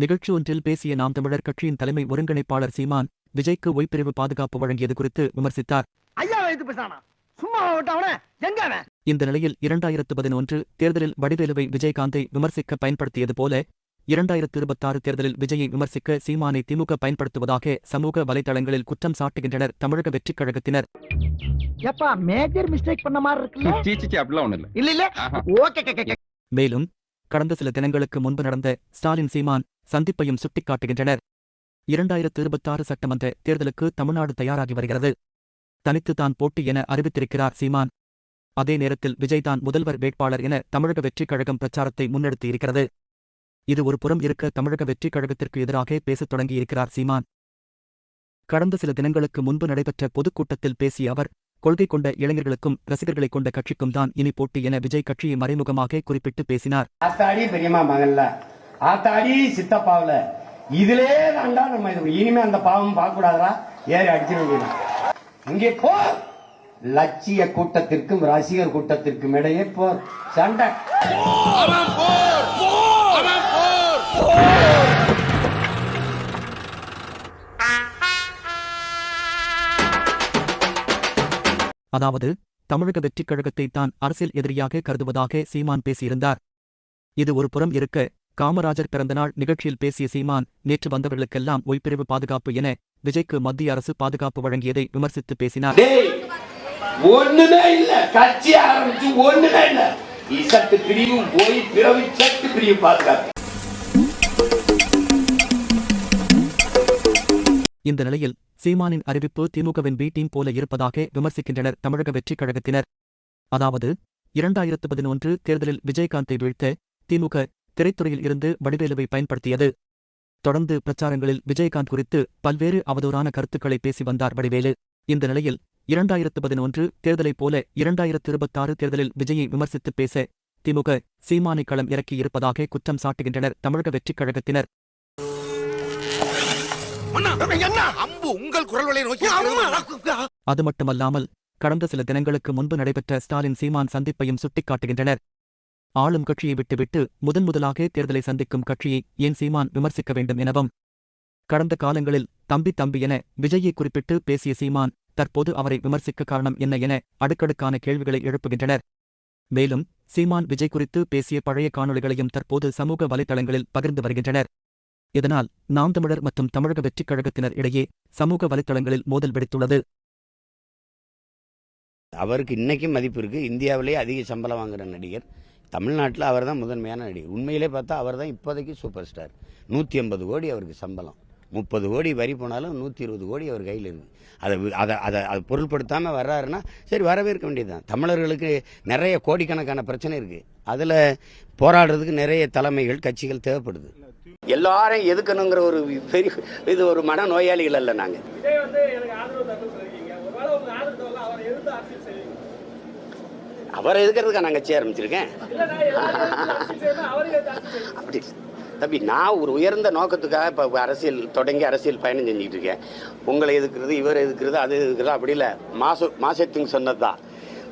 நிகழ்ச்சி ஒன்றில் பேசிய நாம் தமிழர் கட்சியின் தலைமை ஒருங்கிணைப்பாளர் சீமான் விஜய்க்கு ஒய்பிரிவு பாதுகாப்பு வழங்கியது குறித்து விமர்சித்தார். இந்த நிலையில் 2011 தேர்தலில் வடிவேலுவை விஜயகாந்தை விமர்சிக்க பயன்படுத்தியது போல 2026 தேர்தலில் விஜயை விமர்சிக்க சீமானை திமுக பயன்படுத்துவதாக சமூக வலைதளங்களில் குற்றம் சாட்டுகின்றனர் தமிழக வெற்றிக் கழகத்தினர். மேலும் கடந்த சில தினங்களுக்கு முன்பு நடந்த ஸ்டாலின் சீமான் சந்திப்பையும் சுட்டிக்காட்டுகின்றனர். 2026 சட்டமன்ற தேர்தலுக்கு தமிழ்நாடு தயாராகி வருகிறது. தனித்து தான் போட்டி என அறிவித்திருக்கிறார் சீமான். அதே நேரத்தில் விஜய் தான் முதல்வர் வேட்பாளர் என தமிழக வெற்றிக் கழகம் பிரச்சாரத்தை முன்னெடுத்திருக்கிறது. இது ஒரு புறம் இருக்க தமிழக வெற்றிக் கழகத்திற்கு எதிராக பேசத் தொடங்கியிருக்கிறார் சீமான். கடந்த சில தினங்களுக்கு முன்பு நடைபெற்ற பொதுக்கூட்டத்தில் பேசிய அவர், கொள்கை கொண்ட இளைஞர்களுக்கும் ரசிகர்களை கொண்ட கட்சிக்கும் தான் இனி போட்டி என விஜய் கட்சியை மறைமுகமாக குறிப்பிட்டு பேசினார். இதிலே தாண்டா நம்ம இனிமே அந்த பாவம் பார்க்க கூடாதா, ஏறி அடிச்சிருக்க. இங்கே போர் லட்சிய கூட்டத்திற்கும் ரசிகர் கூட்டத்திற்கும் இடையே போர் சண்டை. அதாவது தமிழக வெற்றிக் கழகத்தை தான் அரசியல் எதிரியாக கருதுவதாக சீமான் பேசியிருந்தார். இது ஒரு புறம் இருக்க, காமராஜர் பிறந்தநாள் நிகழ்ச்சியில் பேசிய சீமான் நேற்று வந்தவர்களுக்கெல்லாம் ஒய்பிரிவு பாதுகாப்பு என விஜய்க்கு மத்திய அரசு பாதுகாப்பு வழங்கியதை விமர்சித்து பேசினார். ஒண்ணுமே இல்ல, கட்சி ஆரம்பிச்சு ஒண்ணுமே இல்ல, இசட்டு பிரிவும் போய் பிறவி சட்டு பிரிவு பாதுகாப்பு. இந்த நிலையில் சீமானின் அறிவிப்பு திமுகவின் பி டீம் போல இருப்பதாக விமர்சிக்கின்றனர் தமிழக வெற்றிக் கழகத்தினர். அதாவது 2011 தேர்தலில் விஜயகாந்தை வீழ்த்த திமுக திரைத்துறையில் இருந்து வடிவேலுவை பயன்படுத்தியது. தொடர்ந்து பிரச்சாரங்களில் விஜயகாந்த் குறித்து பல்வேறு அவதூறான கருத்துக்களை பேசி வந்தார் வடிவேலு. இந்த நிலையில் 2011 தேர்தலைப் போல 2026 தேர்தலில் விஜயை விமர்சித்து பேச திமுக சீமானை களம் இறக்கியிருப்பதாக குற்றம் சாட்டுகின்றனர் தமிழக வெற்றிக் கழகத்தினர். அது மட்டுமல்லாமல் கடந்த சில தினங்களுக்கு முன்பு நடைபெற்ற ஸ்டாலின் சீமான் சந்திப்பையும் சுட்டிக்காட்டுகின்றனர். ஆளும் கட்சியை விட்டுவிட்டு முதன்முதலாக தேர்தலை சந்திக்கும் கட்சியை ஏன் சீமான் விமர்சிக்க வேண்டும் எனவும், கடந்த காலங்களில் தம்பி என விஜயை குறிப்பிட்டு பேசிய சீமான் தற்போது அவரை விமர்சிக்க காரணம் என்ன என அடுக்கடுக்கான கேள்விகளை எழுப்புகின்றனர். மேலும் சீமான் விஜய் குறித்து பேசிய பழைய காணொளிகளையும் தற்போது சமூக வலைதளங்களில் பகிர்ந்து வருகின்றனர். இதனால் நாம் தமிழர் மற்றும் தமிழக வெற்றிக் கழகத்தினர் இடையே சமூக வலைதளங்களில் மோதல் வெடித்துள்ளது. அவருக்கு இன்னைக்கும் மதிப்பு இருக்கு. இந்தியாவிலேயே அதிக சம்பளம் வாங்குற நடிகர் தமிழ்நாட்டில் அவர் தான் முதன்மையான நடிகர். உண்மையிலே பார்த்தா அவர் தான் இப்போதைக்கு சூப்பர் ஸ்டார். 150 கோடி அவருக்கு சம்பளம், 30 கோடி வரி போனாலும் 120 கோடி அவர் கையில் இருக்கு. அதை பொருள்படுத்தாமல் வர்றாருன்னா சரி, வரவேற்க வேண்டியதுதான். தமிழர்களுக்கு நிறைய கோடிக்கணக்கான பிரச்சனை இருக்கு. அதில் போராடுறதுக்கு நிறைய தலைமைகள் கட்சிகள் தேவைப்படுது. எல்லாரும் எதுக்கணுங்கிற ஒரு பெரிய இது ஒரு மன நோயாளிகள் அல்ல. நாங்கள் அவரை எதுக்கிறதுக்கா நான் கட்சி ஆரம்பிச்சிருக்கேன். அப்படி தம்பி, நான் ஒரு உயர்ந்த நோக்கத்துக்காக இப்போ அரசியல் தொடங்கி அரசியல் பயணம் செஞ்சுக்கிட்டு இருக்கேன். உங்களை எதுக்குறது, இவர் எதுக்குறது, அது எதுக்குறது அப்படி இல்லை. மாசத்திங் சொன்னதுதான்.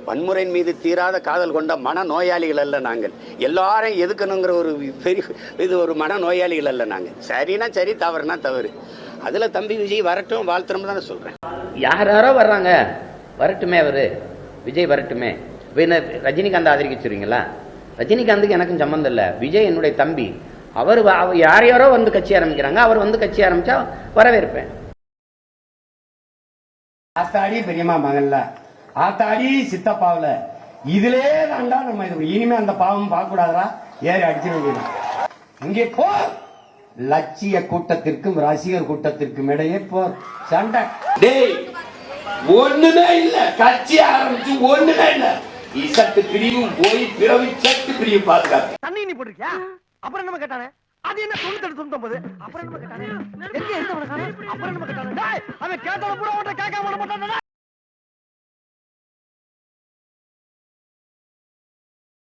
வன்முறையின் மீது தீராத காதல் கொண்ட மன நோயாளிகள் அல்ல நாங்கள். எல்லாரும் எதுக்கணுங்கிற ஒரு பெரிய இது ஒரு மன நோயாளிகள் அல்ல நாங்கள். சரினா சரி, தவறுனா தவறு. அதில் தம்பி விஜய் வரட்டும், வாழ்த்துறோம் தானே சொல்கிறேன். யாரோ வர்றாங்க, வரட்டுமே, அவர் விஜய் வரட்டுமே. என்ன ரஜினிகாந்த் ஆதரிக்க சொல்றீங்களா? ரஜினிகாந்துக்கு எனக்கும் சம்மந்தம் இல்லை. விஜய் என்னுடைய தம்பி. அவர் யாரையாரோ வந்து கட்சி ஆரம்பிக்கிறாங்க, அவர் வந்து கட்சி ஆரம்பிச்சா வரவேற்பேன். ஆத்தாடி பெரியம்மா மகன்ல, ஆத்தாடி சித்தப்பாவில, இதிலே தாண்டா நம்ம இனிமே அந்த பாவம் பார்க்க கூடாதா, ஏறி அடிச்சிருக்க. இங்கே போர் லட்சிய கூட்டத்திற்கும் ரசிகர் கூட்டத்திற்கும் இடையே போர் சண்டை. ஒண்ணுமே இல்ல, கட்சி ஆரம்பிச்சு ஒண்ணுமே இல்ல, இசட்டு பிரிவும் போய் பிறவி சட்டு பிரிவு பாதுகாப்பு. தண்ணி நீ போட்டிருக்கியா? அப்புறம் நம்ம கேட்டானே, அது என்ன 99 அப்புறம் நம்ம கேட்டானே, எங்க அப்புறம் நம்ம கேட்டானே, அவன் கேட்டவன் கூட கேட்காம